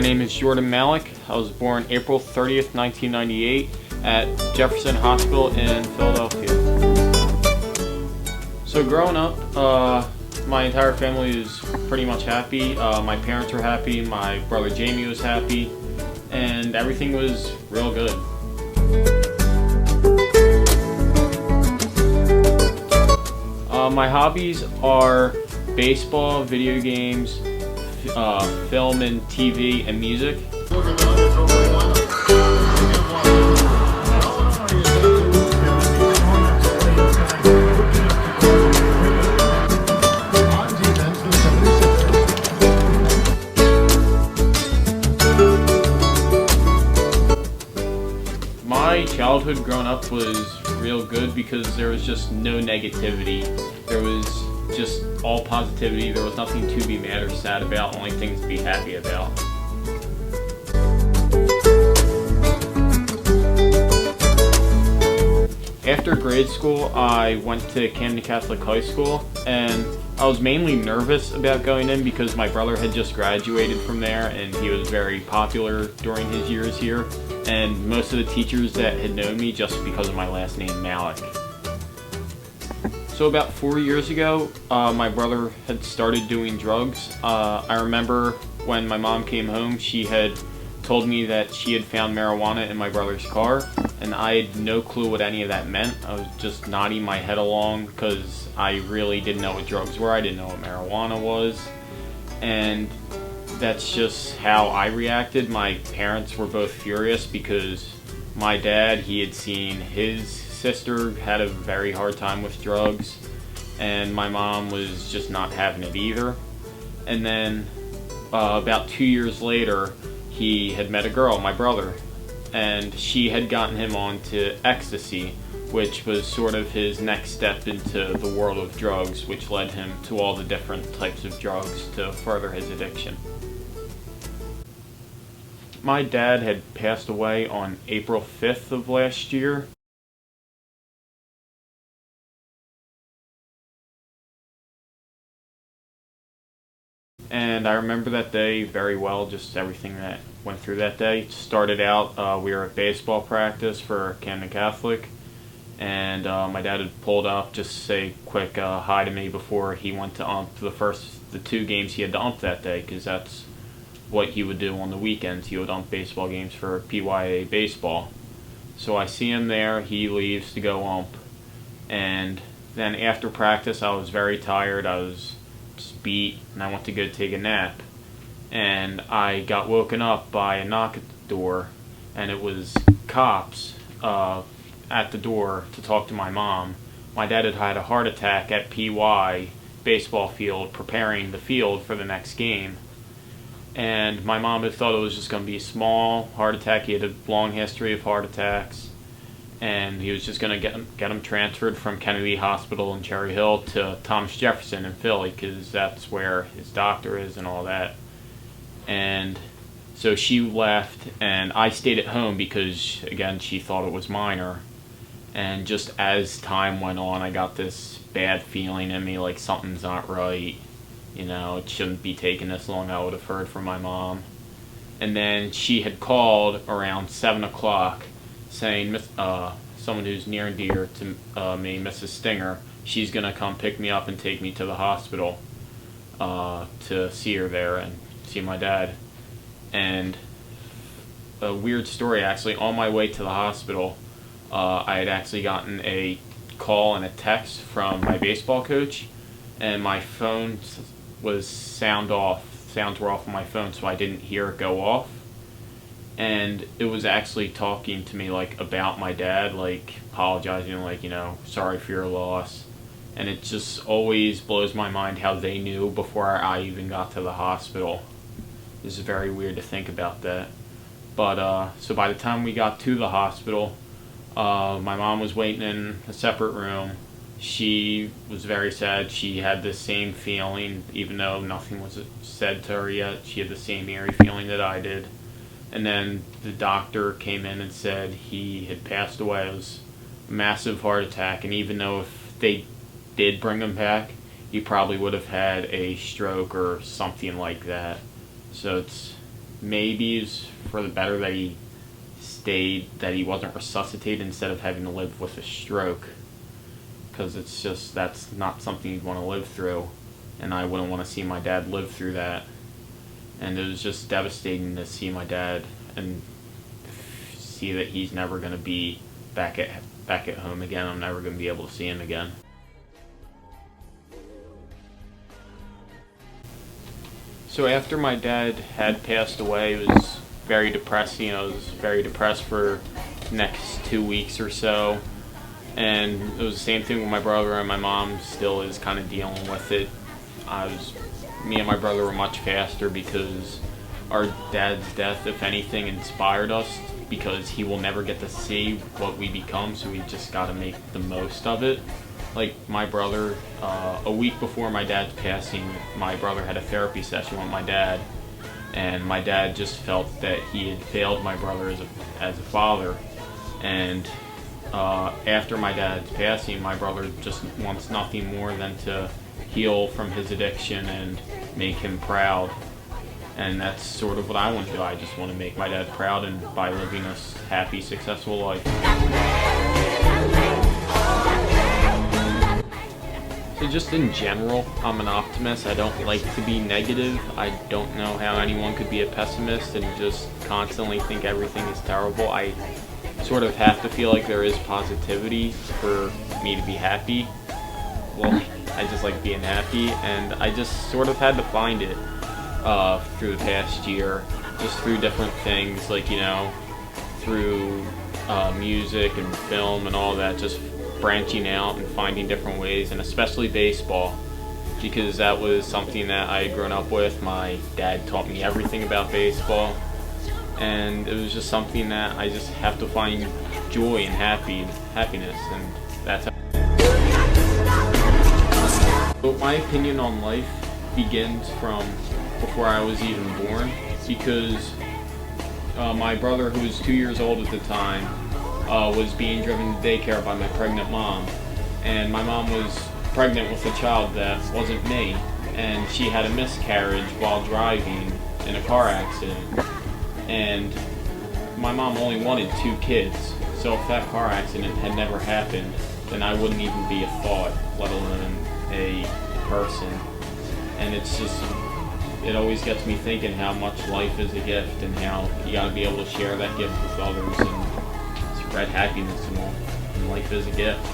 name is Jordon Malik. I was born April 30th, 1998 at Jefferson Hospital in Philadelphia. So growing up, my entire family was pretty much happy. My parents were happy, my brother Jamie was happy, and everything was real good. My hobbies are baseball, video games, film and TV, and music. My childhood growing up was real good because there was just no negativity. There was just all positivity. There was nothing to be mad or sad about, only things to be happy about. After grade school, I went to Camden Catholic High School, and I was mainly nervous about going in because my brother had just graduated from there and he was very popular during his years here, and most of the teachers that had known me just because of my last name, Malik. So about 4 years ago, my brother had started doing drugs. I remember when my mom came home, she had told me that she had found marijuana in my brother's car, and I had no clue what any of that meant. I was just nodding my head along because I really didn't know what drugs were. I didn't know what marijuana was, and that's just how I reacted. My parents were both furious because my dad, he had seen his sister had a very hard time with drugs, and my mom was just not having it either. And then about 2 years later, he had met a girl, my brother, and she had gotten him onto ecstasy, which was sort of his next step into the world of drugs, which led him to all the different types of drugs to further his addiction. My dad had passed away on April 5th of last year. And I remember that day very well, just everything that went through that day. It started out, we were at baseball practice for Camden Catholic, and my dad had pulled up just to say quick hi to me before he went to ump the 2 games he had to ump that day, because that's what he would do on the weekends. He would ump baseball games for PYA baseball. So I see him there, he leaves to go ump, and then after practice I was very tired, I was just beat, and I went to go take a nap, and I got woken up by a knock at the door, and it was cops at the door to talk to my mom. My dad had had a heart attack at PY baseball field, preparing the field for the next game, and my mom had thought it was just going to be a small heart attack. He had a long history of heart attacks, and he was just going to get him transferred from Kennedy Hospital in Cherry Hill to Thomas Jefferson in Philly, because that's where his doctor is and all that. And so she left, and I stayed at home because, again, she thought it was minor. And just as time went on, I got this bad feeling in me, like something's not right. You know, it shouldn't be taking this long. I would have heard from my mom. And then she had called around 7 o'clock saying, someone who's near and dear to me, Mrs. Stinger, she's going to come pick me up and take me to the hospital to see her there and see my dad. And a weird story, actually, on my way to the hospital, I had actually gotten a call and a text from my baseball coach, and my phone was sounds were off on my phone, so I didn't hear it go off. And it was actually talking to me, like, about my dad, like, apologizing, like, you know, sorry for your loss. And it just always blows my mind how they knew before I even got to the hospital. This is very weird to think about that. But, so by the time we got to the hospital, my mom was waiting in a separate room. She was very sad. She had the same feeling, even though nothing was said to her yet. She had the same eerie feeling that I did. And then the doctor came in and said he had passed away. It was a massive heart attack, and even though if they did bring him back, he probably would have had a stroke or something like that. So it's maybe it's for the better that he stayed, that he wasn't resuscitated instead of having to live with a stroke, because it's just, that's not something you'd want to live through, and I wouldn't want to see my dad live through that. And it was just devastating to see my dad and see that he's never going to be back at home again. I'm never going to be able to see him again. So after my dad had passed away, it was very depressing. I was very depressed for the next 2 weeks or so. And it was the same thing with my brother, and my mom still is kind of dealing with it. Me and my brother were much faster because our dad's death, if anything, inspired us, because he will never get to see what we become, so we just got to make the most of it. Like my brother, a week before my dad's passing, my brother had a therapy session with my dad, and my dad just felt that he had failed my brother as a father. And after my dad's passing, my brother just wants nothing more than to heal from his addiction and make him proud. And that's sort of what I want to do. I just want to make my dad proud, and by living a happy, successful life. So just in general, I'm an optimist. I don't like to be negative. I don't know how anyone could be a pessimist and just constantly think everything is terrible. I sort of have to feel like there is positivity for me to be happy. Well, I just like being happy, and I just sort of had to find it through the past year, just through different things, like, you know, through music and film and all that, just branching out and finding different ways, and especially baseball, because that was something that I had grown up with. My dad taught me everything about baseball, and it was just something that I just have to find joy and happiness, and that's how. So my opinion on life begins from before I was even born, because my brother, who was 2 years old at the time, was being driven to daycare by my pregnant mom, and my mom was pregnant with a child that wasn't me, and she had a miscarriage while driving in a car accident. And my mom only wanted 2 kids, so if that car accident had never happened, then I wouldn't even be a thought, let alone a person. And it's just, it always gets me thinking how much life is a gift, and how you gotta be able to share that gift with others and spread happiness, and life is a gift.